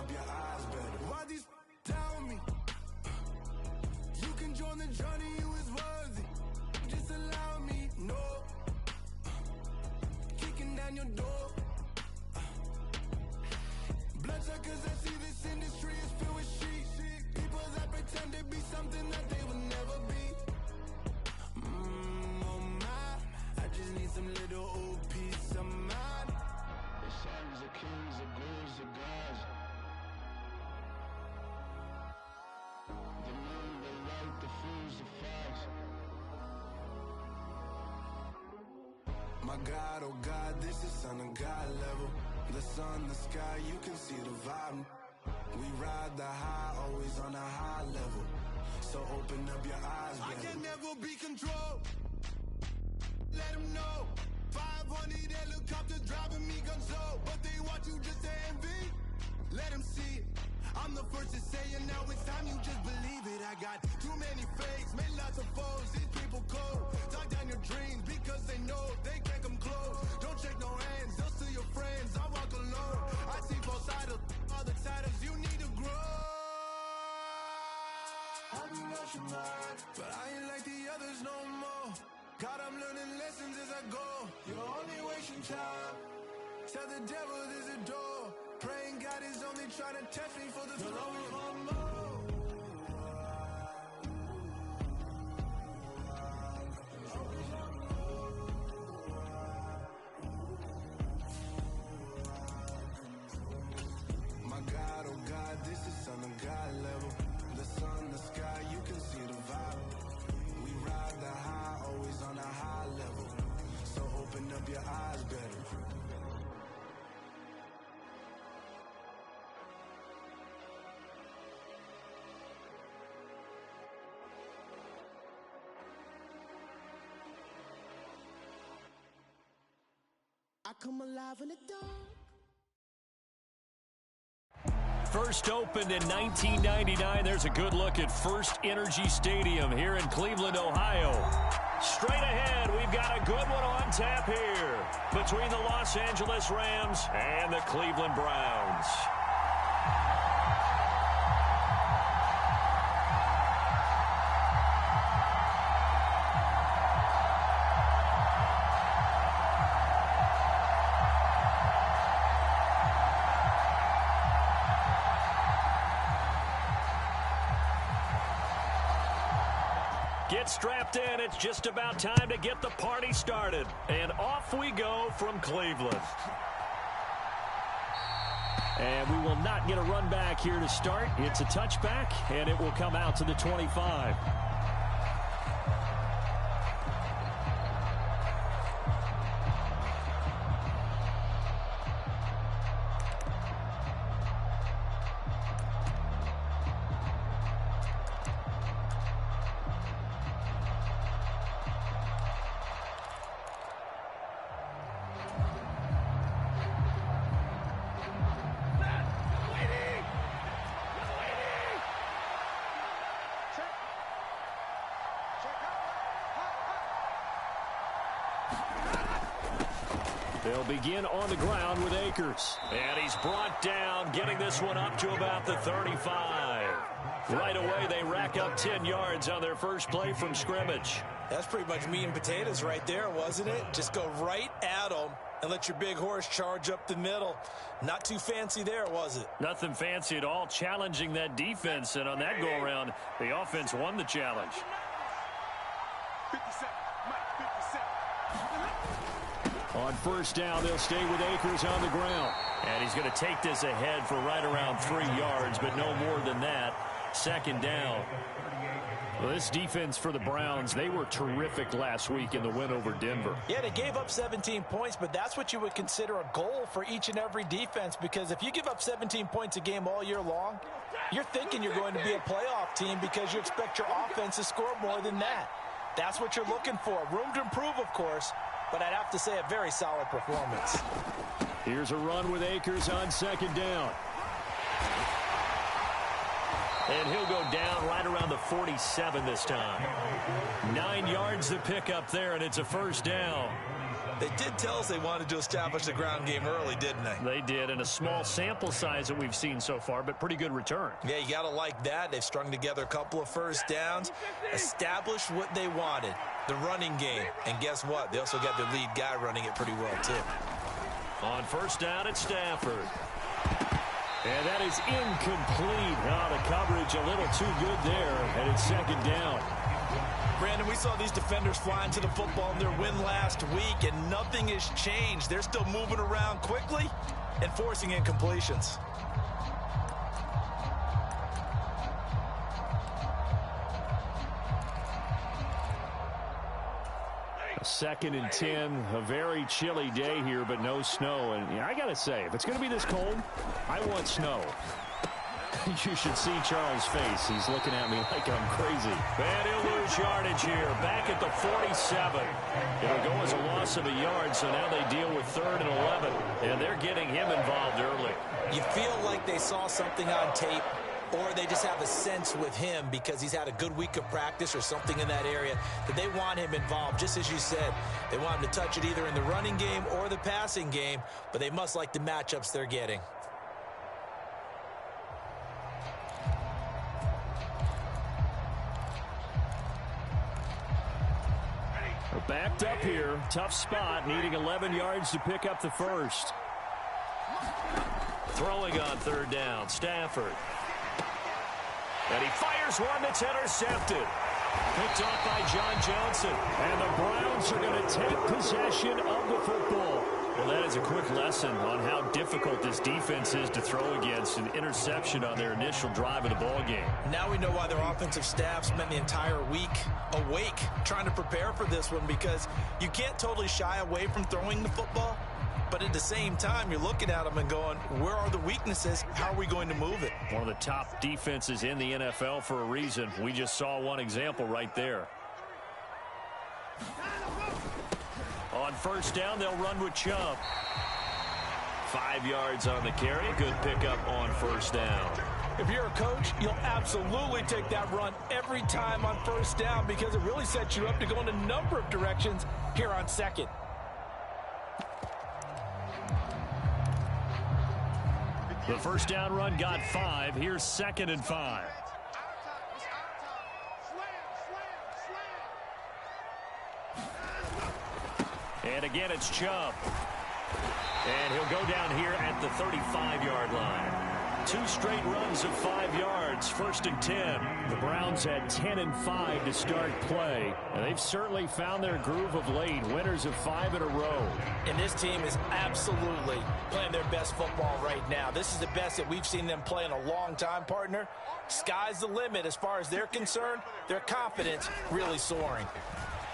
up your eyes better. Why these tell me? You can join the journey, you is worthy. Just allow me, no. Kicking down your door. Bloodshot cause I see this industry is filled with shit. People that pretend to be something that they will never be. Oh my, I just need some little old peace of mind. The sons of kings, the gurus, the gods. The moon, the light, the fools, the facts. My God, oh God, this is Son of God level. The sun, the sky, you can see the vibe. We ride the high, always on a high level. So open up your eyes, baby. I can never be controlled. Let them know. 500 helicopters driving me gonzo. But they want you just to envy. Let them see it. I'm the first to say it, now it's time you just believe it. I got too many fakes, made lots of foes. These people cold. Talk down your dreams because they know they can't come close. Don't shake no hands, they'll steal your friends. I walk alone. I see both sides of all the titles. You need to grow. I be rushing mine, but I ain't like the others no more. God, I'm learning lessons as I go. You're only wasting time. Tell the devil there's a door. Praying God is only trying to test me for the glory of more. My God, oh God, this is Son of God level. The sun, the sky, you can see the vibe. We ride the high, always on a high level. So open up your eyes better. I come alive in the dark. First opened in 1999. There's a good look at First Energy Stadium here in Cleveland, Ohio. Straight ahead, we've got a good one on tap here between the Los Angeles Rams and the Cleveland Browns. Get strapped in. It's just about time to get the party started. And off we go from Cleveland. And we will not get a run back here to start. It's a touchback, and it will come out to the 25. They'll begin on the ground with Akers. And he's brought down, getting this one up to about the 35. Right away, they rack up 10 yards on their first play from scrimmage. That's pretty much meat and potatoes right there, wasn't it? Just go right at them and let your big horse charge up the middle. Not too fancy there, was it? Nothing fancy at all, challenging that defense. And on that go-around, the offense won the challenge. 57, Mike, 57. On first down, they'll stay with Akers on the ground. And he's going to take this ahead for right around 3 yards, but no more than that. Second down. Well, this defense for the Browns, they were terrific last week in the win over Denver. Yeah, they gave up 17 points, but that's what you would consider a goal for each and every defense, because if you give up 17 points a game all year long, you're thinking you're going to be a playoff team because you expect your offense to score more than that. That's what you're looking for. Room to improve, of course, but I'd have to say a very solid performance. Here's a run with Akers on second down. And he'll go down right around the 47 this time. 9 yards to pick up there, and it's a first down. They did tell us they wanted to establish the ground game early, didn't they? They did, and a small sample size that we've seen so far, but pretty good return. Yeah, you got to like that. They've strung together a couple of first downs, established what they wanted, the running game. And guess what? They also got their lead guy running it pretty well, too. On first down, it's Stafford. And that is incomplete. Oh, the coverage a little too good there, and it's second down. Brandon, we saw these defenders flying to the football in their win last week, and nothing has changed. They're still moving around quickly and forcing incompletions. Second and 10, a very chilly day here, but no snow. And yeah, I got to say, if it's going to be this cold, I want snow. You should see Charles' face. He's looking at me like I'm crazy. And he'll lose yardage here. Back at the 47. It'll go as a loss of a yard, so now they deal with 3rd and 11. And they're getting him involved early. You feel like they saw something on tape, or they just have a sense with him because he's had a good week of practice or something in that area that they want him involved. Just as you said, they want him to touch it either in the running game or the passing game, but they must like the matchups they're getting. Backed up here. Tough spot, needing 11 yards to pick up the first. Throwing on 3rd down, Stafford. And he fires one that's intercepted. Picked off by John Johnson. And the Browns are going to take possession of the football. Well, that is a quick lesson on how difficult this defense is to throw against. An interception on their initial drive of the ball game. Now we know why their offensive staff spent the entire week awake trying to prepare for this one, because you can't totally shy away from throwing the football, but at the same time you're looking at them and going, where are the weaknesses? How are we going to move it? One of the top defenses in the NFL for a reason. We just saw one example right there. On first down, they'll run with Chubb. 5 yards on the carry. Good pickup on first down. If you're a coach, you'll absolutely take that run every time on first down, because it really sets you up to go in a number of directions here on second. The first down run got 5. Here's 2nd and 5. And again, it's Chubb. And he'll go down here at the 35-yard line. 2 straight runs of 5 yards, 1st and 10. The Browns had 10 and 5 to start play, and they've certainly found their groove of late, winners of 5 in a row. And this team is absolutely playing their best football right now. This is the best that we've seen them play in a long time, partner. Sky's the limit as far as they're concerned. Their confidence really soaring.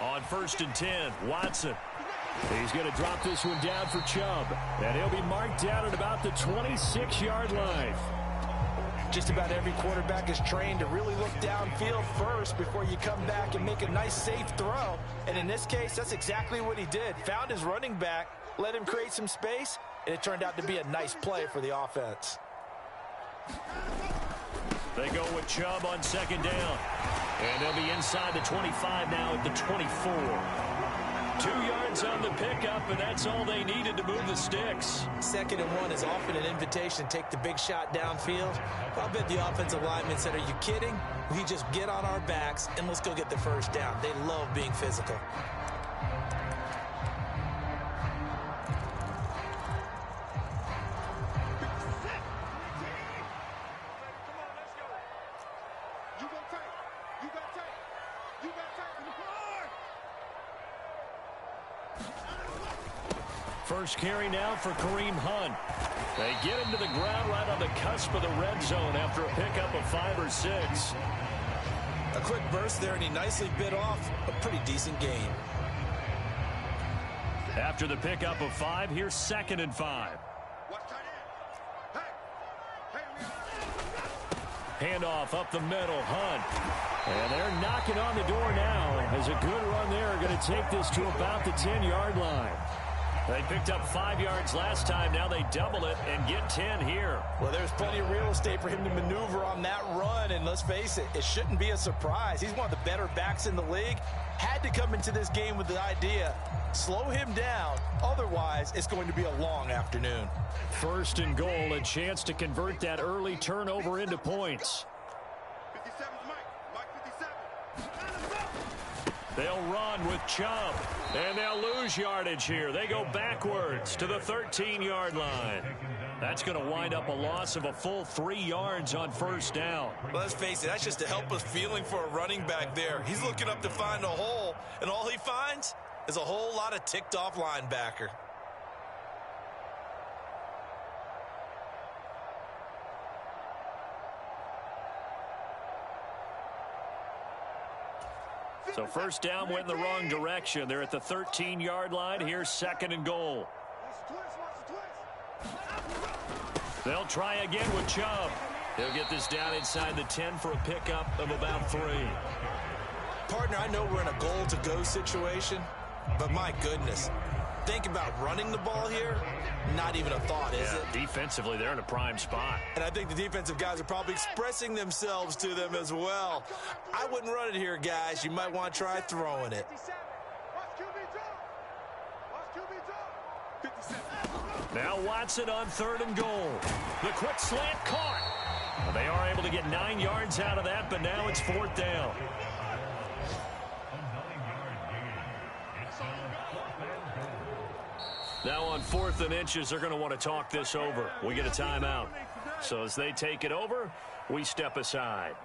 On 1st and 10, Watson. He's going to drop this one down for Chubb, and he'll be marked down at about the 26-yard line. Just about every quarterback is trained to really look downfield first before you come back and make a nice, safe throw. And in this case, that's exactly what he did. Found his running back, let him create some space, and it turned out to be a nice play for the offense. They go with Chubb on 2nd down, and they'll be inside the 25 now at the 24. 2 yards on the pickup, and that's all they needed to move the sticks. 2nd and 1 is often an invitation to take the big shot downfield. I'll bet the offensive lineman said, are you kidding? We just get on our backs and let's go get the first down. They love being physical. First carry now for Kareem Hunt. They get him to the ground right on the cusp of the red zone after a pickup of 5 or 6. A quick burst there, and he nicely bit off a pretty decent gain. After the pickup of 5, here's 2nd and 5. Handoff up the middle, Hunt. And they're knocking on the door now. As a good run there, going to take this to about the 10-yard line. They picked up 5 yards last time. Now they double it and get 10 here. Well, there's plenty of real estate for him to maneuver on that run. And let's face it, it shouldn't be a surprise. He's one of the better backs in the league. Had to come into this game with the idea, slow him down. Otherwise, it's going to be a long afternoon. First and goal, a chance to convert that early turnover into points. 57 Mike 57. They'll run with Chubb, and they'll lose yardage here. They go backwards to the 13-yard line. That's going to wind up a loss of a full 3 yards on first down. Well, let's face it, that's just a helpless feeling for a running back there. He's looking up to find a hole, and all he finds is a whole lot of ticked-off linebacker. So first down went in the wrong direction. They're at the 13-yard line. Here's second and goal. They'll try again with Chubb. He'll get this down inside the 10 for a pickup of about 3. Partner, I know we're in a goal-to-go situation, but my goodness, think about running the ball here. Not even a thought, is it? Defensively, they're in a prime spot. And I think the defensive guys are probably expressing themselves to them as well. I wouldn't run it here, guys. You might want to try throwing it. Now Watson on third and goal. The quick slant caught. Well, they are able to get 9 yards out of that, but now it's fourth down. Now on 4th and inches, they're going to want to talk this over. We get a timeout. So as they take it over, we step aside.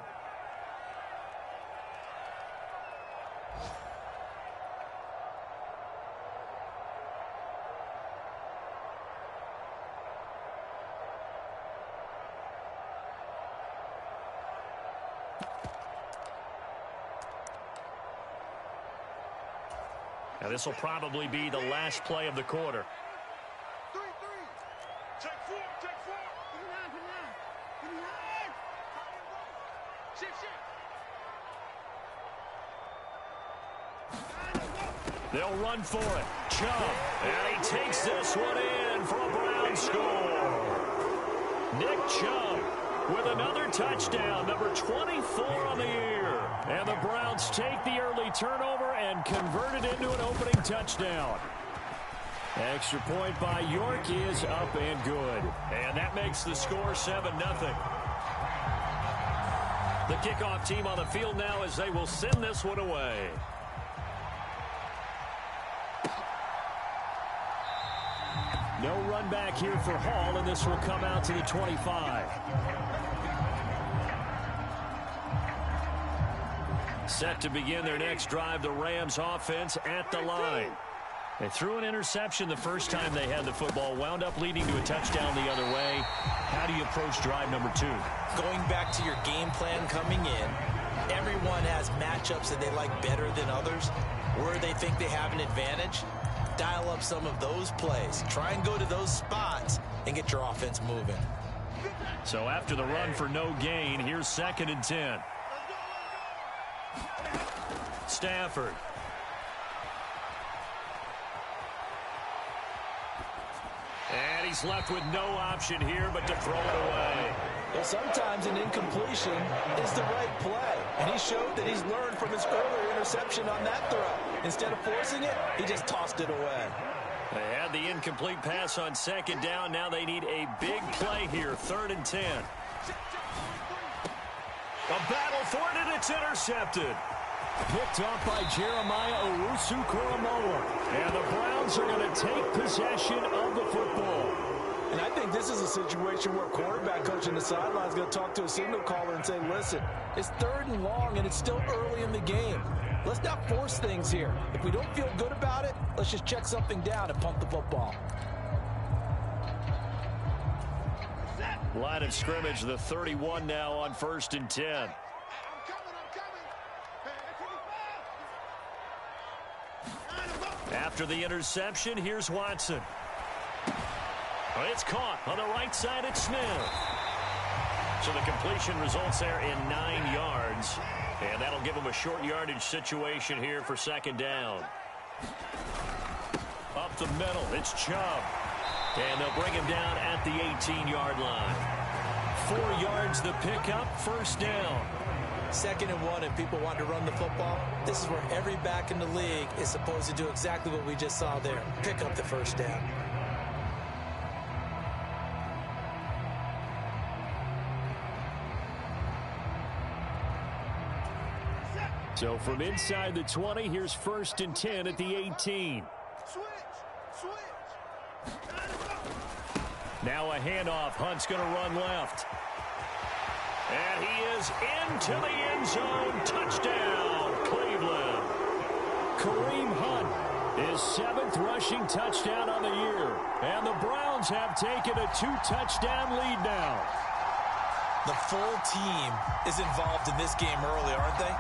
Now this will probably be the last play of the quarter. 3-3. Check 4. Shift. They'll run for it. Chubb. And he takes this one in for a Brown score. Nick Chubb with another touchdown, number 24 on the year. And the Browns take the early turnover and convert it into an opening touchdown. Extra point by York is up and good. And that makes the score 7-0. The kickoff team on the field now as they will send this one away. No run back here for Hall, and this will come out to the 25. Set to begin their next drive, the Rams offense at the line. They threw an interception the first time they had the football, wound up leading to a touchdown the other way. How do you approach drive number 2? Going back to your game plan coming in, everyone has matchups that they like better than others. Where they think they have an advantage, dial up some of those plays. Try and go to those spots and get your offense moving. So after the run for no gain, here's 2nd and 10. Stafford. And he's left with no option here but to throw it away. Well, sometimes an incompletion is the right play. And he showed that he's learned from his earlier interception on that throw. Instead of forcing it, he just tossed it away. They had the incomplete pass on 2nd down. Now they need a big play here, 3rd and 10. A battle for it, and it's intercepted. Picked off by Jeremiah Owusu-Koramoah. And the Browns are going to take possession of the football. And I think this is a situation where quarterback coach in the sideline is going to talk to a signal caller and say, listen, it's 3rd and long, and it's still early in the game. Let's not force things here. If we don't feel good about it, let's just check something down and punt the football. Line of scrimmage, the 31 now on 1st and 10. After the interception, here's Watson. It's caught on the right side at Smith. So the completion results there in 9 yards. And that'll give them a short yardage situation here for 2nd down. A up the middle. It's Chubb. And they'll bring him down at the 18-yard line. 4 yards the pickup, first down. 2nd and 1, and people want to run the football. This is where every back in the league is supposed to do exactly what we just saw there. Pick up the first down. So from inside the 20, here's 1st and 10 at the 18. Switch. Now a handoff. Hunt's going to run left. And he is into the end zone. Touchdown, Cleveland. Kareem Hunt, his 7th rushing touchdown on the year. And the Browns have taken a 2-touchdown lead now. The full team is involved in this game early, aren't they?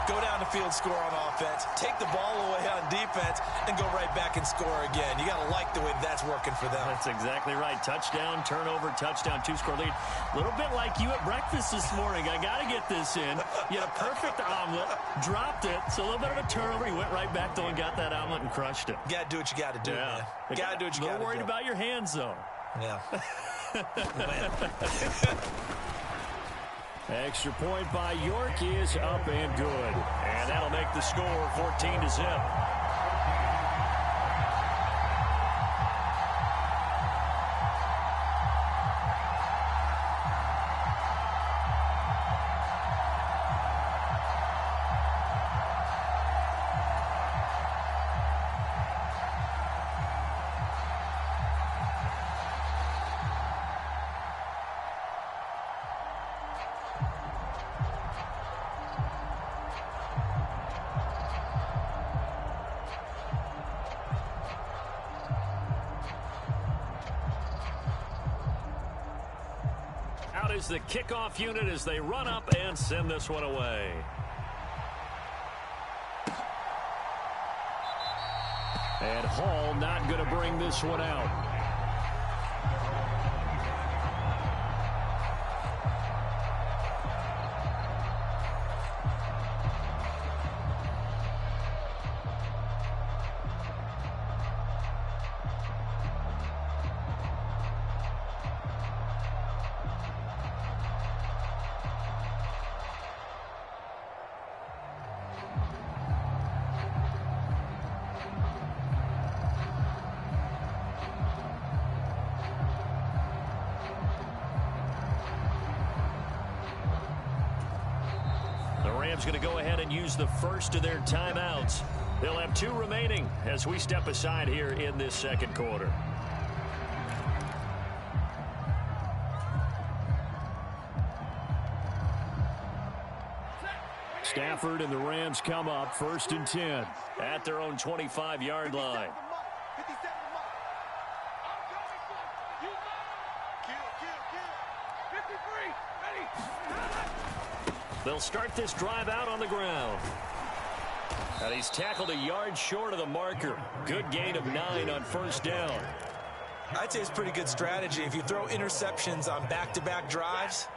Go down the field, score on offense, take the ball away on defense, and go right back and score again. You got to like the way that's working for them. That's exactly right. Touchdown, turnover, touchdown, 2-score lead. A little bit like you at breakfast this morning. I got to get this in. You had a perfect omelet, dropped it. So a little bit of a turnover. You went right back, though, and got that omelet and crushed it. You got to do what you got to do, man. You got to do what you got to do. A little worried about your hands, though. Yeah. Extra point by York is up and good. And that'll make the score 14-0. Is the kickoff unit as they run up and send this one away. And Hall not going to bring this one out. Going to go ahead and use the first of their timeouts. They'll have 2 remaining as we step aside here in this second quarter. Stafford and the Rams come up 1st and 10 at their own 25-yard line. They'll start this drive out on the ground. And he's tackled a yard short of the marker. Good gain of 9 on 1st down. I'd say it's pretty good strategy. If you throw interceptions on back-to-back drives,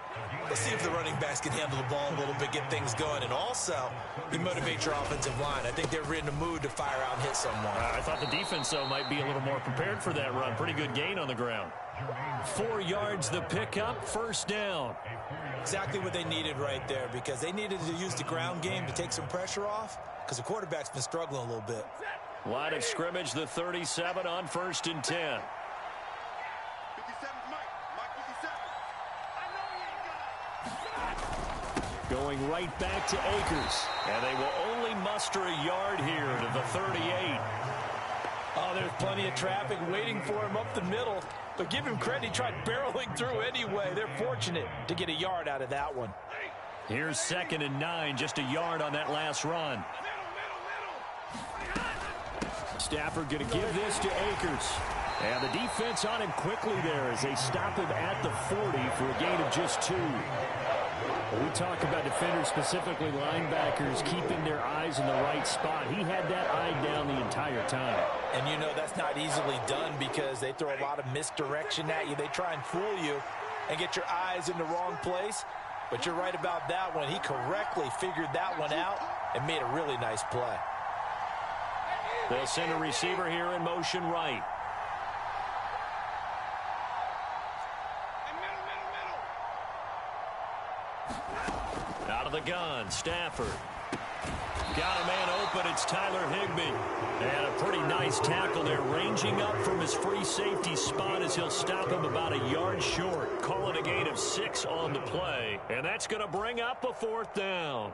let's see if the running backs can handle the ball a little bit, get things going. And also, you motivate your offensive line. I think they're in the mood to fire out and hit someone. I thought the defense, though, might be a little more prepared for that run. Pretty good gain on the ground. 4 yards the pickup, 1st down. Exactly what they needed right there, because they needed to use the ground game to take some pressure off, because the quarterback's been struggling a little bit. Line of scrimmage, the 37 on 1st and 10. 57's Mike 57. Going right back to Akers. And they will only muster a yard here to the 38. Oh, there's plenty of traffic waiting for him up the middle. But give him credit, he tried barreling through anyway. They're fortunate to get a yard out of that one. Here's 2nd and 9, just a yard on that last run. Stafford going to give this to Akers. And the defense on him quickly there as they stop him at the 40 for a gain of just 2. We talk about defenders, specifically linebackers, keeping their eyes in the right spot. He had that eye down the entire time. And you know that's not easily done because they throw a lot of misdirection at you. They try and fool you and get your eyes in the wrong place. But you're right about that one. He correctly figured that one out and made a really nice play. They'll send a receiver here in motion right. Out of the gun, Stafford. Got a man open, it's Tyler Higbee. And a pretty nice tackle there, ranging up from his free safety spot as he'll stop him about a yard short. Call it a gain of 6 on the play. And that's going to bring up a 4th down.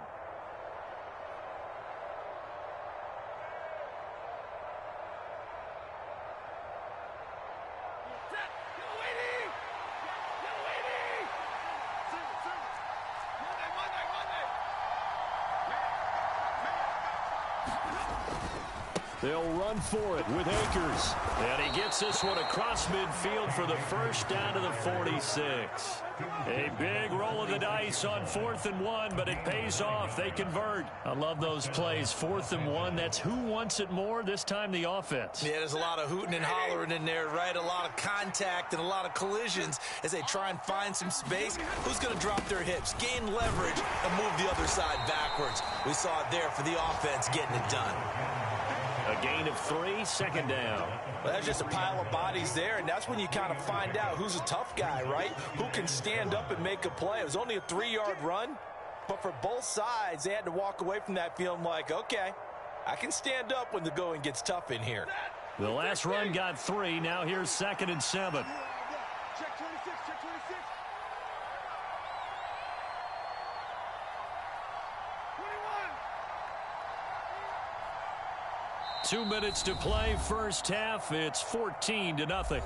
They'll run for it with Akers. And he gets this one across midfield for the first down to the 46. A big roll of the dice on 4th and 1, but it pays off. They convert. I love those plays. 4th and 1, that's who wants it more, this time the offense. Yeah, there's a lot of hooting and hollering in there, right? A lot of contact and a lot of collisions as they try and find some space. Who's going to drop their hips, gain leverage, and move the other side backwards? We saw it there for the offense getting it done. A gain of 3, 2nd down. Well, that's just a pile of bodies there, and that's when you kind of find out who's a tough guy, right? Who can stand up and make a play. It was only a 3-yard run, but for both sides, they had to walk away from that feeling like, okay, I can stand up when the going gets tough in here. The last run got 3. Now here's 2nd and 7. Check 26, check 26. 2 minutes to play, first half. It's 14-0.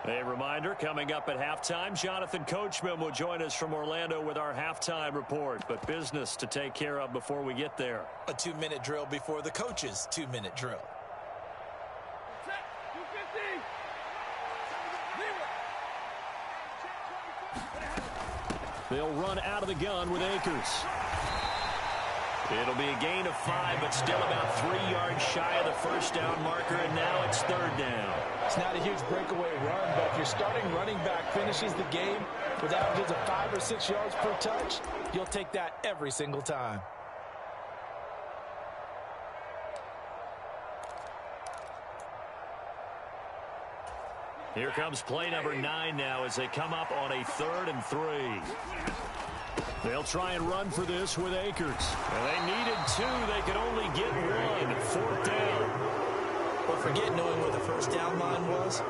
A reminder, coming up at halftime, Jonathan Coachman will join us from Orlando with our halftime report. But business to take care of before we get there. A 2-minute drill before the coach's 2-minute drill. They'll run out of the gun with Akers. It'll be a gain of 5, but still about 3 yards shy of the first down marker, and now it's 3rd down. It's not a huge breakaway run, but if your starting running back finishes the game with averages of 5 or 6 yards per touch, you'll take that every single time. Here comes play number 9 now as they come up on a 3rd and 3. They'll try and run for this with Akers. And they needed 2. They could only get 1. 4th down. But forget knowing where the first down line was.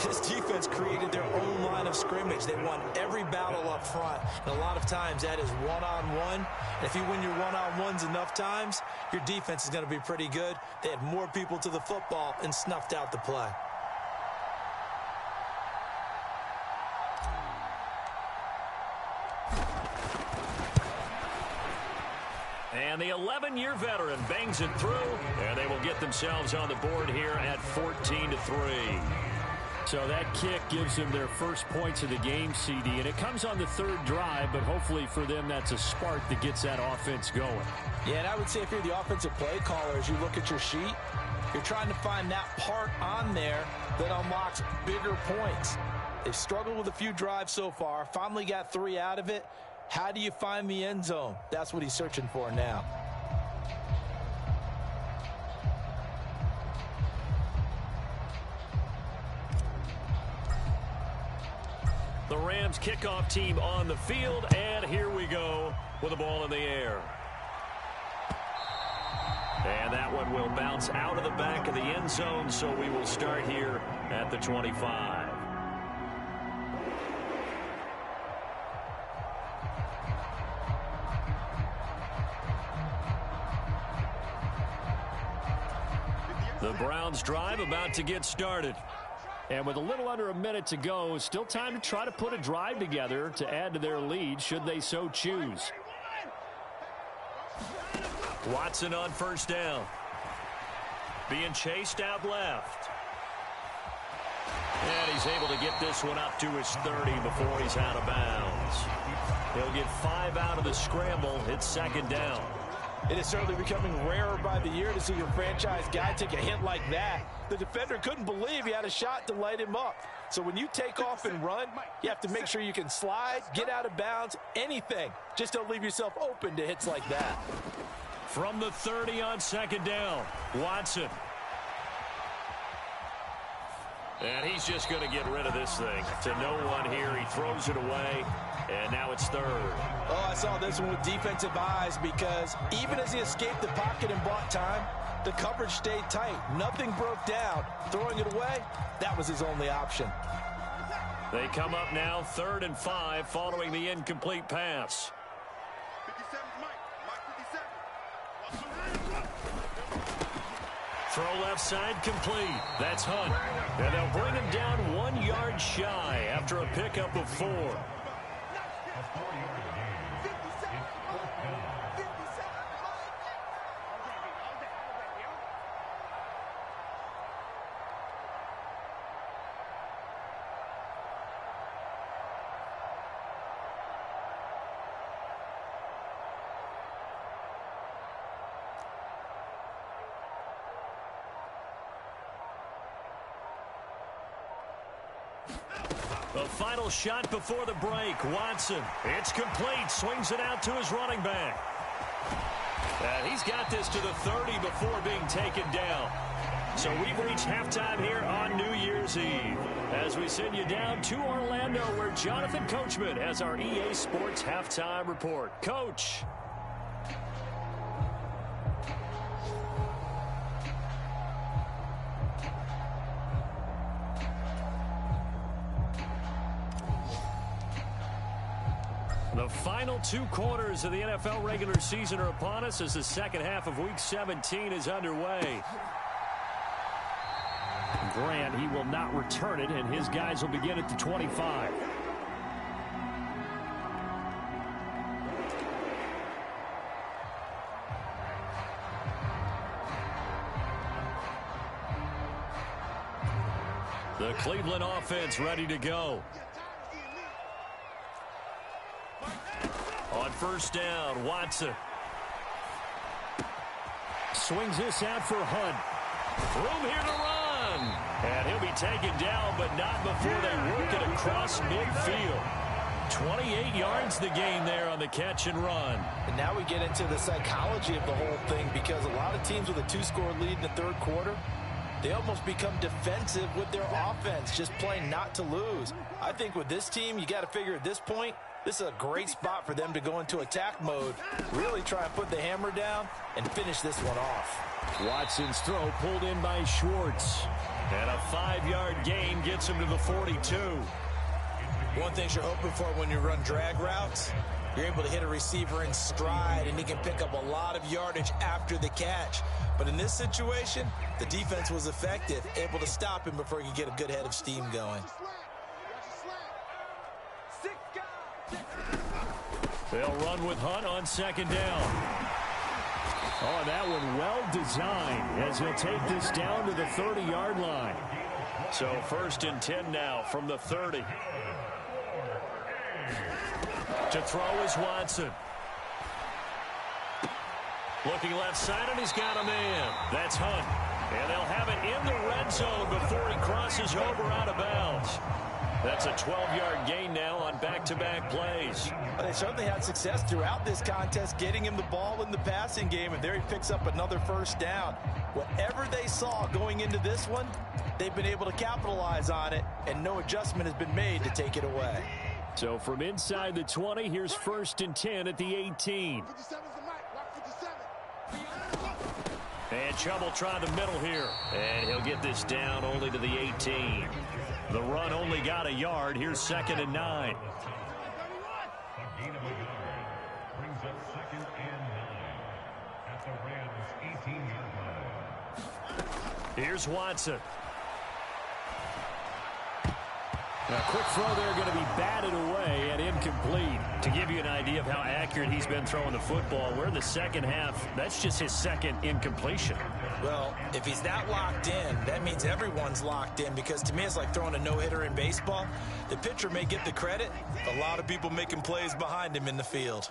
This defense created their own line of scrimmage. They won every battle up front. And a lot of times that is one-on-one. And if you win your one-on-ones enough times, your defense is going to be pretty good. They had more people to the football and snuffed out the play. And the 11-year veteran bangs it through, and they will get themselves on the board here at 14-3. So that kick gives them their first points of the game, CD, and it comes on the 3rd drive, but hopefully for them that's a spark that gets that offense going. Yeah, and I would say if you're the offensive play caller, as you look at your sheet, you're trying to find that part on there that unlocks bigger points. They've struggled with a few drives so far, finally got 3 out of it. How do you find the end zone? That's what he's searching for now. The Rams kickoff team on the field, and here we go with the ball in the air. And that one will bounce out of the back of the end zone, so we will start here at the 25. The Browns drive about to get started. And with a little under a minute to go, still time to try to put a drive together to add to their lead should they so choose. Watson on first down. Being chased out left. And he's able to get this one up to his 30 before he's out of bounds. He'll get 5 out of the scramble. It's 2nd down. It is certainly becoming rarer by the year to see your franchise guy take a hit like that. The defender couldn't believe he had a shot to light him up. So when you take off and run, you have to make sure you can slide, get out of bounds, anything. Just don't leave yourself open to hits like that. From the 30 on second down, Watson. And he's just going to get rid of this thing to no one here. He throws it away, and now it's third. Oh, I saw this one with defensive eyes because even as he escaped the pocket and bought time, the coverage stayed tight. Nothing broke down. Throwing it away, that was his only option. They come up now 3rd and 5 following the incomplete pass. 57, Mike 57. Throw left side complete. That's Hunt. And they'll bring him down 1 yard shy after a pickup of 4. The final shot before the break. Watson. It's complete. Swings it out to his running back. And he's got this to the 30 before being taken down. So we've reached halftime here on New Year's Eve. As we send you down to Orlando, where Jonathan Coachman has our EA Sports Halftime Report. Coach. The final 2 quarters of the NFL regular season are upon us as the second half of Week 17 is underway. Grant, he will not return it, and his guys will begin at the 25. The Cleveland offense ready to go. On first down, Watson. Swings this out for Hunt. Room here to run. And he'll be taken down, but not before they work it across midfield. 28 yards the gain there on the catch and run. And now we get into the psychology of the whole thing, because a lot of teams with a 2-score lead in the third quarter, they almost become defensive with their offense, just playing not to lose. I think with this team, you got to figure at this point, this is a great spot for them to go into attack mode, really try and put the hammer down and finish this one off. Watson's throw pulled in by Schwartz. And a 5-yard gain gets him to the 42. One thing you're hoping for when you run drag routes, you're able to hit a receiver in stride, and he can pick up a lot of yardage after the catch. But in this situation, the defense was effective, able to stop him before he could get a good head of steam going. They'll run with Hunt on second down. Oh, and that one well designed as he'll take this down to the 30-yard line. So 1st and 10 now from the 30. To throw is Watson. Looking left side, and he's got a man. That's Hunt. And they'll have it in the red zone before he crosses over out of bounds. That's a 12-yard gain now on back-to-back plays. Well, they certainly had success throughout this contest, getting him the ball in the passing game, and there he picks up another first down. Whatever they saw going into this one, they've been able to capitalize on it, and no adjustment has been made to take it away. So from inside the 20, here's 1st and 10 at the 18. And Chubb will try the middle here. And he'll get this down only to the 18. The run only got a yard. Here's 2nd and 9. Here's Watson. A quick throw there going to be batted away and incomplete. To give you an idea of how accurate he's been throwing the football, we're in the second half. That's just his 2nd incompletion. Well, if he's that locked in, that means everyone's locked in, because to me it's like throwing a no-hitter in baseball. The pitcher may get the credit. A lot of people making plays behind him in the field.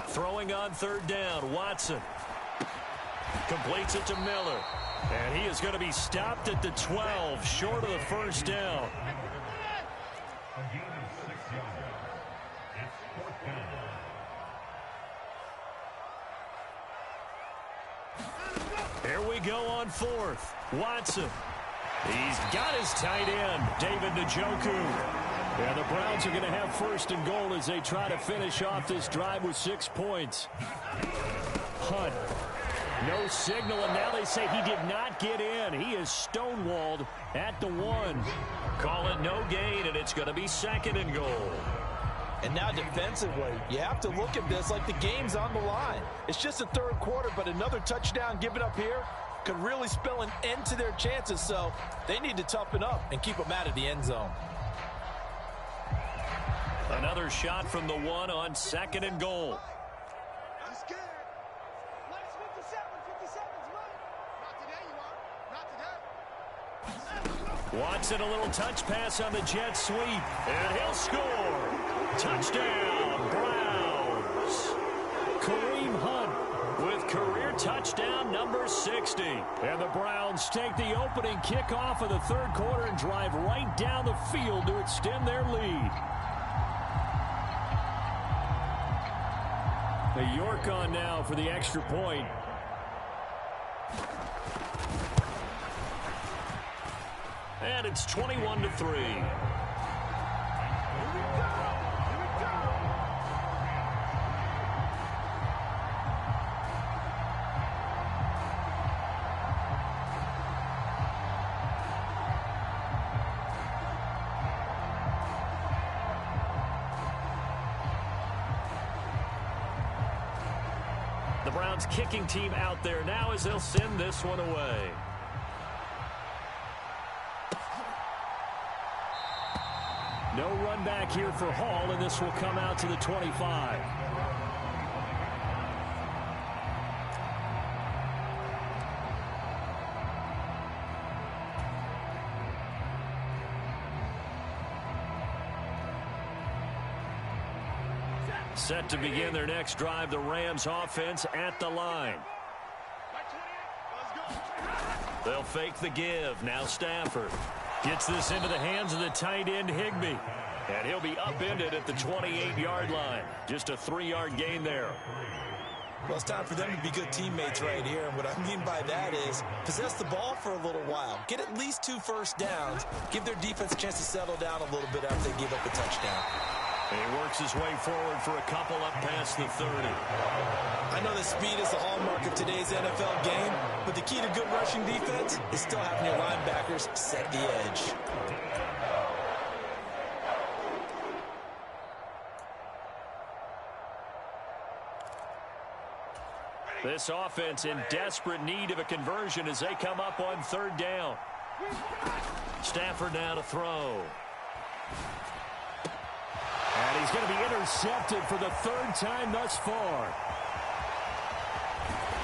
Throwing on 3rd down, Watson. Completes it to Miller. And he is going to be stopped at the 12, short of the first down. Here we go on fourth. Watson. He's got his tight end, David Njoku. Yeah, the Browns are going to have first and goal as they try to finish off this drive with 6 points. Hunt. No signal, and now they say he did not get in. He is stonewalled at the 1. Call it no gain, and it's going to be second and goal. And now defensively, you have to look at this like the game's on the line. It's just the third quarter, but another touchdown given up here could really spell an end to their chances, so they need to toughen up and keep them out of the end zone. Another shot from the 1 on second and goal. I'm scared. Minus 57. 57's mine. Not today, you are. Not today. Watson, a little touch pass on the jet sweep, and he'll score. Touchdown, Browns. Kareem Hunt with career touchdown number 60. And the Browns take the opening kickoff of the third quarter and drive right down the field to extend their lead. York on now for the extra point. And it's 21-3. The Browns kicking team out there now as they'll send this one away. No run back here for Hall, and this will come out to the 25. Set to begin their next drive, the Rams offense at the line. They'll fake the give. Now Stafford gets this into the hands of the tight end Higbee. And he'll be upended at the 28-yard line. Just a 3-yard gain there. Well, it's time for them to be good teammates right here. And what I mean by that is possess the ball for a little while. Get at least 2 first downs. Give their defense a chance to settle down a little bit after they give up a touchdown. And he works his way forward for a couple up past the 30. I know that speed is the hallmark of today's NFL game, but the key to good rushing defense is still having your linebackers set the edge. This offense in desperate need of a conversion as they come up on third down. Stafford now to throw. And he's going to be intercepted for the 3rd time thus far.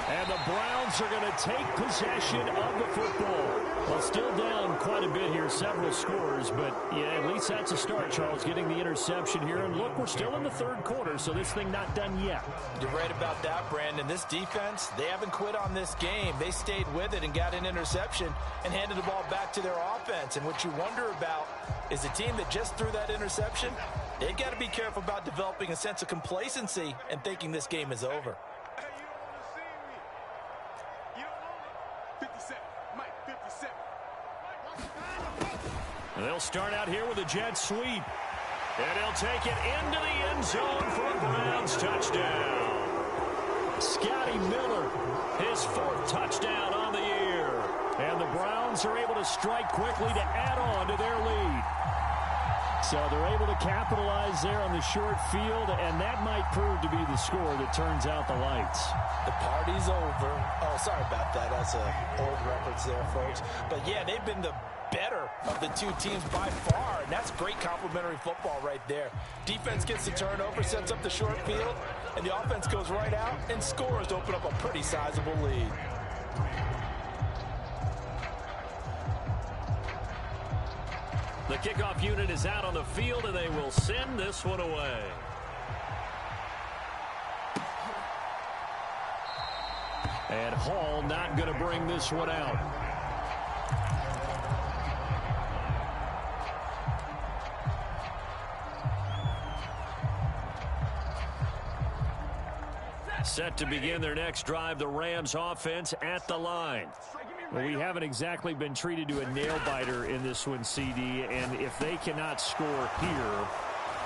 And the Browns are going to take possession of the football. Well, still down quite a bit here, several scores, but yeah, at least that's a start, Charles, getting the interception here. And look, we're still in the 3rd quarter, so this thing not done yet. You're right about that, Brandon. This defense, they haven't quit on this game. They stayed with it and got an interception and handed the ball back to their offense. And what you wonder about is the team that just threw that interception, they've got to be careful about developing a sense of complacency and thinking this game is over. And they'll start out here with a jet sweep. And he'll take it into the end zone for a Browns touchdown. Scotty Miller, his 4th touchdown on the year. And the Browns are able to strike quickly to add on to their lead. So they're able to capitalize there on the short field, and that might prove to be the score that turns out the lights. The party's over. Oh, sorry about that. That's an old reference there, folks. But, yeah, they've been the better of the 2 teams by far, and that's great complementary football right there. Defense gets the turnover, sets up the short field, and the offense goes right out and scores to open up a pretty sizable lead. The kickoff unit is out on the field, and they will send this one away. And Hall not going to bring this one out. Set to begin their next drive, the Rams offense at the line. Well, we haven't exactly been treated to a nail-biter in this one, CD, and if they cannot score here,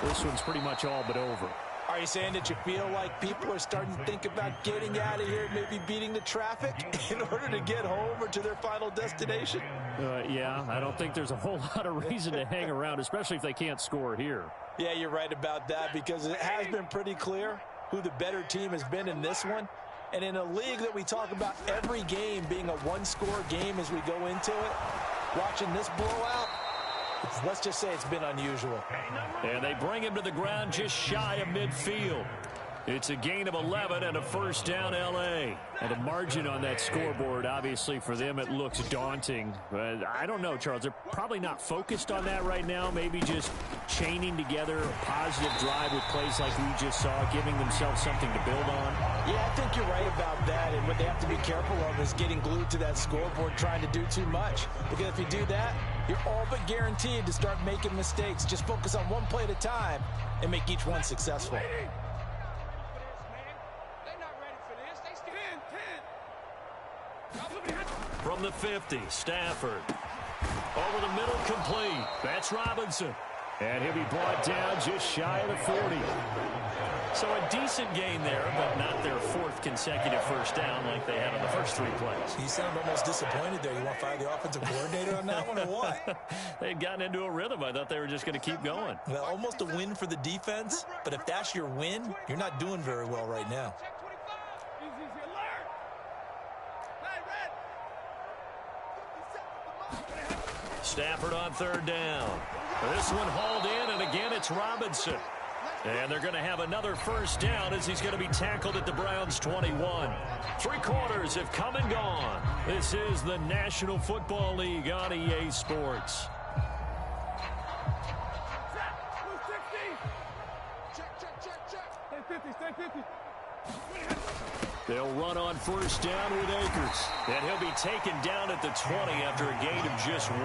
this one's pretty much all but over. Are you saying that you feel like people are starting to think about getting out of here, maybe beating the traffic in order to get home or to their final destination? Yeah, I don't think there's a whole lot of reason to hang around, especially if they can't score here. Yeah, you're right about that, because it has been pretty clear who the better team has been in this one. And in a league that we talk about every game being a one-score game as we go into it, watching this blowout, let's just say it's been unusual. And they bring him to the ground just shy of midfield. It's a gain of 11 and a first down, L.A. Well, the margin on that scoreboard, obviously for them it looks daunting. But I don't know, Charles. They're probably not focused on that right now. Maybe just chaining together a positive drive with plays like we just saw, giving themselves something to build on. Yeah, I think you're right about that. And what they have to be careful of is getting glued to that scoreboard trying to do too much. Because if you do that, you're all but guaranteed to start making mistakes. Just focus on one play at a time and make each one successful. From the 50, Stafford. Over the middle, complete. That's Robinson. And he'll be brought down just shy of the 40. So a decent gain there, but not their fourth consecutive first down like they had on the first three plays. You sound almost disappointed there. You want to fire the offensive coordinator on that one or what? They'd gotten into a rhythm. I thought they were just going to keep going. Well, almost a win for the defense, but if that's your win, you're not doing very well right now. Stafford on third down. This one hauled in, and again it's Robinson. And they're going to have another first down as he's going to be tackled at the Browns' 21. 3 quarters have come and gone. This is the National Football League on EA Sports. They'll run on first down with Akers. And he'll be taken down at the 20 after a gain of just 1.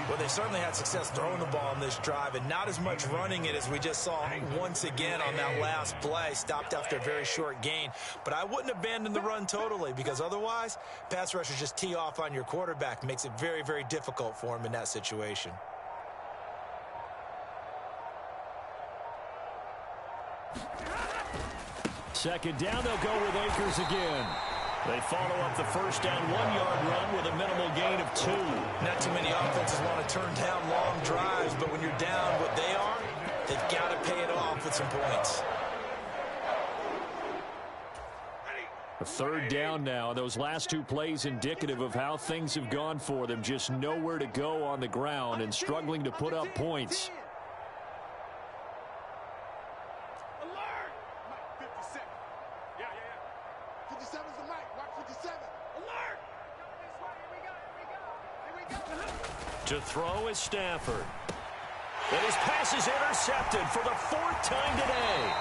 Well, they certainly had success throwing the ball on this drive, and not as much running it as we just saw once again on that last play. Stopped after a very short gain. But I wouldn't abandon the run totally, because otherwise, pass rushers just tee off on your quarterback. Makes it very, very difficult for him in that situation. Second down, they'll go with Akers again. They follow up the first down 1-yard run with a minimal gain of 2. Not too many offenses want to turn down long drives, but when you're down what they are, they've got to pay it off with some points. A third down now. Those last 2 plays indicative of how things have gone for them. Just nowhere to go on the ground and struggling to put up points. To throw is Stafford. And his pass is intercepted for the 4th time today.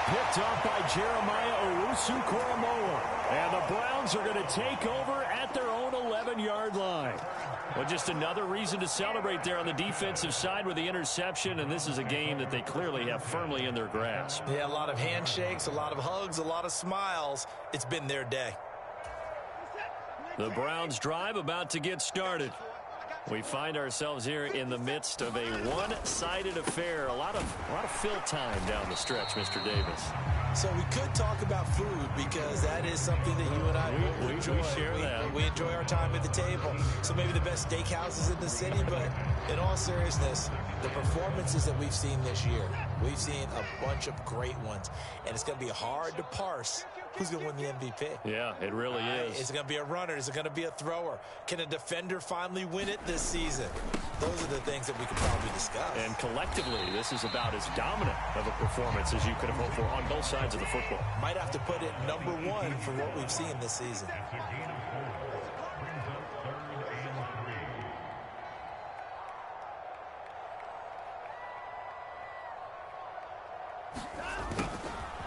Picked up by Jeremiah Owusu-Koramoah. And the Browns are going to take over at their own 11-yard line. Well, just another reason to celebrate there on the defensive side with the interception, and this is a game that they clearly have firmly in their grasp. Yeah, a lot of handshakes, a lot of hugs, a lot of smiles. It's been their day. The Browns drive about to get started. We find ourselves here in the midst of a one-sided affair. A lot of fill time down the stretch, Mr. Davis. So we could talk about food, because that is something that you and I enjoy. We share that. We enjoy our time at the table. So maybe the best steakhouses in the city, but in all seriousness, the performances that we've seen this year, we've seen a bunch of great ones. And it's going to be hard to parse who's going to win the MVP. Yeah, it really is. Is it going to be a runner? Is it going to be a thrower? Can a defender finally win it this season? Those are the things that we could probably discuss. And collectively, this is about as dominant of a performance as you could have hoped for on both sides of the football. Might have to put it number 1 for what we've seen this season.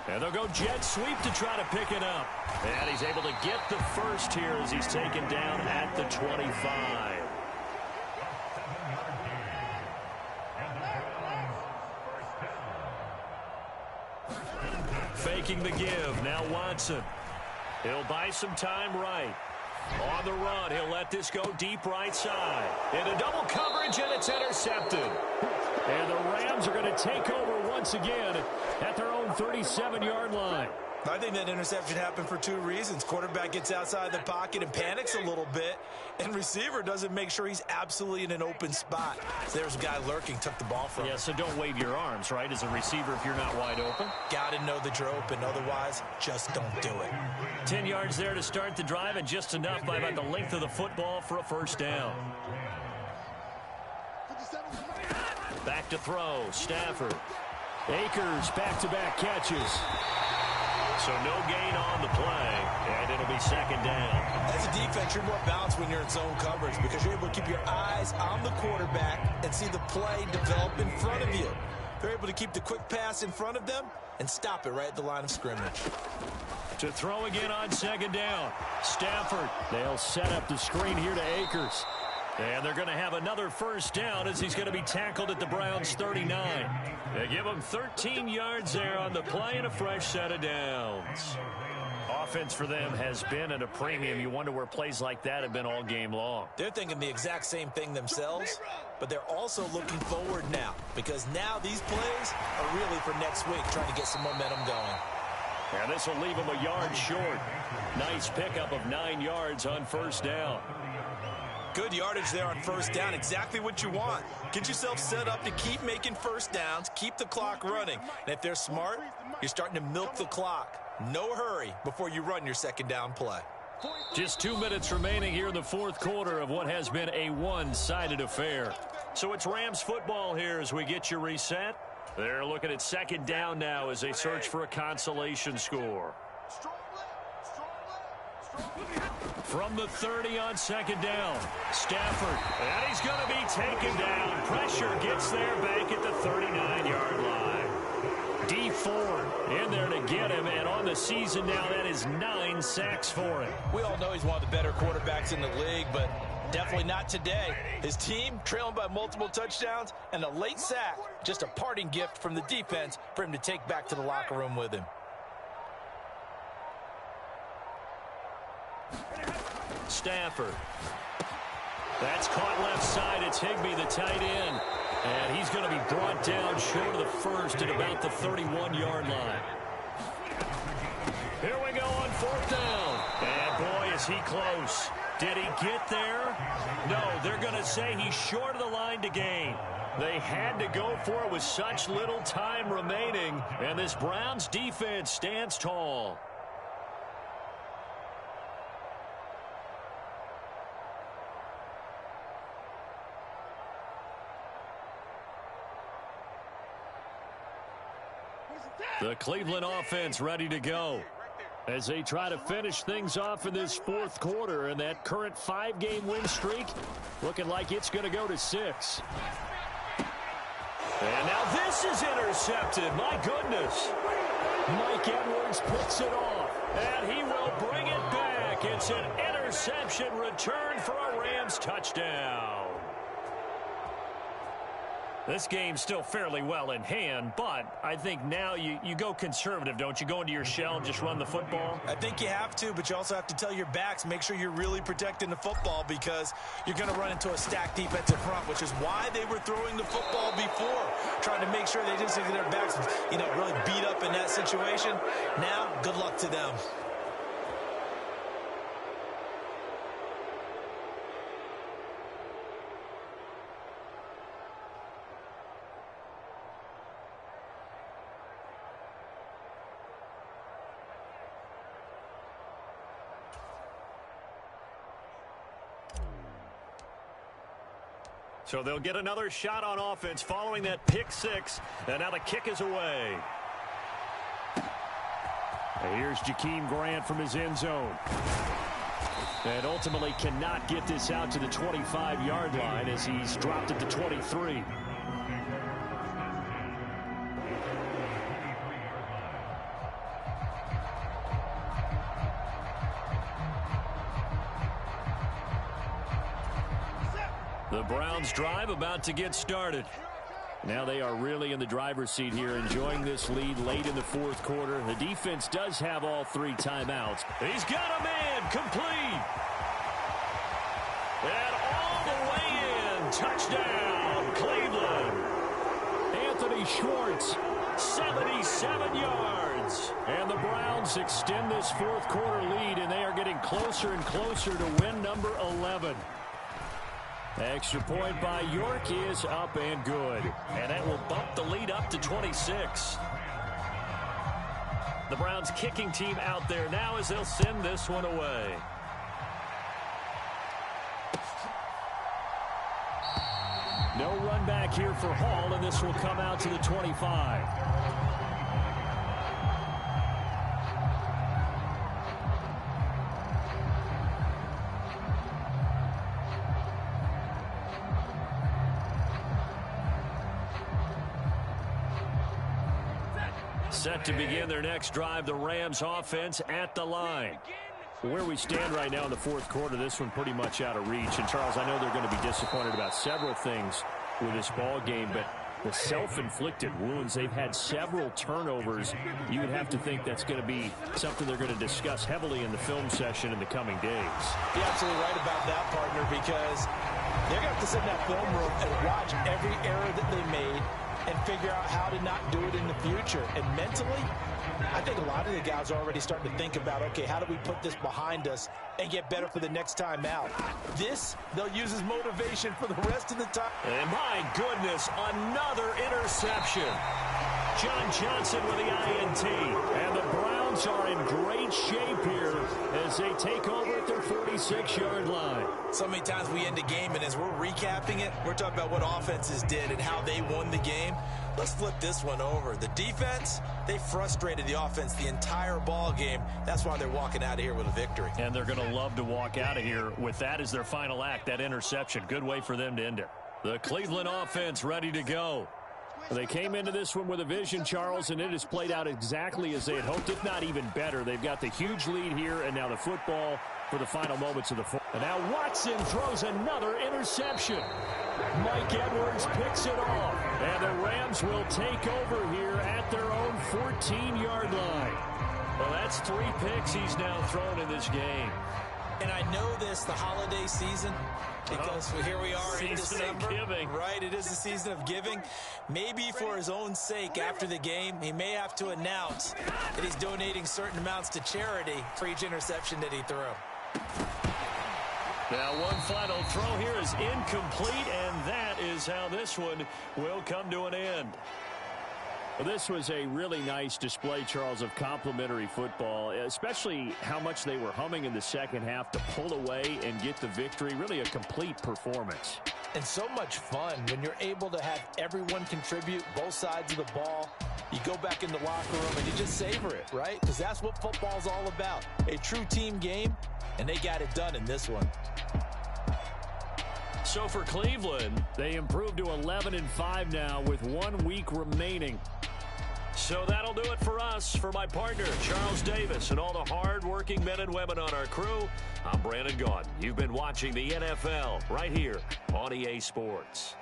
And they'll go jet sweep to try to pick it up. And he's able to get the first here as he's taken down at the 25. Fake taking the give. Now Watson. He'll buy some time right. On the run, he'll let this go deep right side. Into double coverage, and it's intercepted. And the Rams are going to take over once again at their own 37-yard line. I think that interception happened for two reasons. Quarterback gets outside the pocket and panics a little bit, and receiver doesn't make sure he's absolutely in an open spot. So there's a guy lurking, took the ball from him. Yeah, so don't wave your arms, right, as a receiver if you're not wide open. Got to know that you're open. Otherwise, just don't do it. 10 yards there to start the drive, and just enough by about the length of the football for a first down. Back to throw, Stafford. Akers, back-to-back catches. So no gain on the play, and it'll be second down. As a defense, you're more balanced when you're in zone coverage because you're able to keep your eyes on the quarterback and see the play develop in front of you. They're able to keep the quick pass in front of them and stop it right at the line of scrimmage. To throw again on second down, Stafford. They'll set up the screen here to Akers. And they're going to have another first down as he's going to be tackled at the Browns' 39. They give him 13 yards there on the play and a fresh set of downs. Offense for them has been at a premium. You wonder where plays like that have been all game long. They're thinking the exact same thing themselves, but they're also looking forward now because now these plays are really for next week, trying to get some momentum going. And this will leave him a yard short. Nice pickup of 9 yards on first down. Good yardage there on first down. Exactly what you want. Get yourself set up to keep making first downs, keep the clock running. And if they're smart, you're starting to milk the clock. No hurry before you run your second down play. Just 2 minutes remaining here in the fourth quarter of what has been a one-sided affair. So it's Rams football here as we get you reset. They're looking at second down now as they search for a consolation score. From the 30 on second down, Stafford, and he's going to be taken down. Pressure gets there back at the 39-yard line. Dee Ford in there to get him, and on the season now, that is 9 sacks for him. We all know he's one of the better quarterbacks in the league, but definitely not today. His team trailing by multiple touchdowns, and a late sack, just a parting gift from the defense for him to take back to the locker room with him. Stafford. That's caught left side. It's Higbee, the tight end. And he's going to be brought down short of the first at about the 31-yard line. Here we go on fourth down. And boy, is he close. Did he get there? No, they're going to say he's short of the line to gain. They had to go for it with such little time remaining. And this Browns defense stands tall. The Cleveland offense ready to go as they try to finish things off in this fourth quarter, and that current 5-game win streak looking like it's going to go to 6. And now this is intercepted. My goodness. Mike Edwards picks it off, and he will bring it back. It's an interception return for a Rams touchdown. This game's still fairly well in hand, but I think now you go conservative, don't you? Go into your shell and just run the football? I think you have to, but you also have to tell your backs, make sure you're really protecting the football because you're going to run into a stacked defensive front, which is why they were throwing the football before, trying to make sure they didn't get their backs, really beat up in that situation. Now, good luck to them. So they'll get another shot on offense following that pick six. And now the kick is away. And here's Jakeem Grant from his end zone. And ultimately cannot get this out to the 25-yard line as he's dropped at the 23. The Browns drive about to get started. Now they are really in the driver's seat here, enjoying this lead late in the fourth quarter. The defense does have all 3 timeouts. He's got a man complete. And all the way in. Touchdown, Cleveland. Anthony Schwartz, 77 yards. And the Browns extend this fourth quarter lead, and they are getting closer and closer to win number 11. Extra point by York is up and good. And that will bump the lead up to 26. The Browns kicking team out there now as they'll send this one away. No run back here for Hall, and this will come out to the 25. Set to begin their next drive, the Rams offense at the line. Where we stand right now in the fourth quarter, this one pretty much out of reach. And, Charles, I know they're going to be disappointed about several things with this ball game, but the self-inflicted wounds, they've had several turnovers. You would have to think that's going to be something they're going to discuss heavily in the film session in the coming days. You're absolutely right about that, partner, because they're going to have to sit in that film room and watch every error that they made and figure out how to not do it in the future. And mentally, I think a lot of the guys are already starting to think about, okay, how do we put this behind us and get better for the next time out? This, they'll use as motivation for the rest of the time. And my goodness, another interception. John Johnson with the INT. And the Browns are in great shape here as they take over at their 46-yard line. So many times we end a game, and as we're recapping it, we're talking about what offenses did and how they won the game. Let's flip this one over. The defense, they frustrated the offense the entire ball game. That's why they're walking out of here with a victory. And they're going to love to walk out of here with that as their final act, that interception. Good way for them to end it. The Cleveland offense ready to go. They came into this one with a vision, Charles, and it has played out exactly as they had hoped, if not even better. They've got the huge lead here, and now the football for the final moments of the fourth. And now Watson throws another interception. Mike Edwards picks it off, and the Rams will take over here at their own 14-yard line. Well, that's 3 picks he's now thrown in this game. And I know this, the holiday season, because here we are in December. Right, it is the season of giving. Maybe for his own sake after the game, he may have to announce that he's donating certain amounts to charity for each interception that he threw. Now one final throw here is incomplete, and that is how this one will come to an end. Well, this was a really nice display, Charles, of complimentary football, especially how much they were humming in the second half to pull away and get the victory. Really a complete performance. And so much fun when you're able to have everyone contribute, both sides of the ball. You go back in the locker room and you just savor it, right? Because that's what football's all about. A true team game, and they got it done in this one. So for Cleveland, they improved to 11-5 now with 1 week remaining. So that'll do it for us. For my partner, Charles Davis, and all the hard-working men and women on our crew, I'm Brandon Gaudin. You've been watching the NFL right here on EA Sports.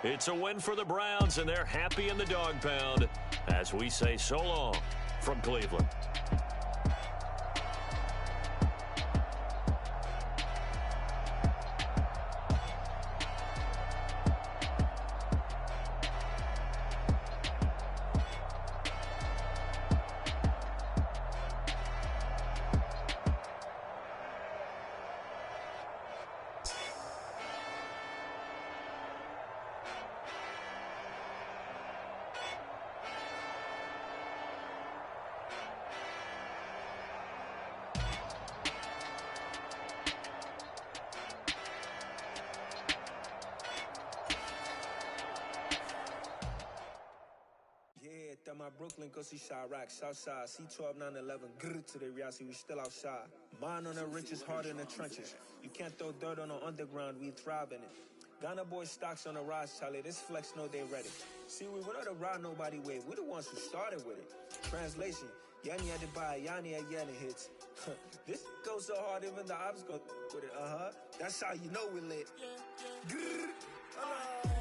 It's a win for the Browns, and they're happy in the dog pound as we say so long from Cleveland. My Brooklyn, go see Chirac, Southside, C12, 911, grrr to the reality, we still outside. Mine on the richest, heart in the trenches. You can't throw dirt on the underground, we thrive in it. Ghana boys stocks on the rise, Charlie, this flex know they ready. See, we were not the ride nobody wave, we the ones who started with it. Translation, Yanni had to buy, Yanni had Yanni hits. This goes so hard, even the ops go with it, That's how you know we lit. Grrr.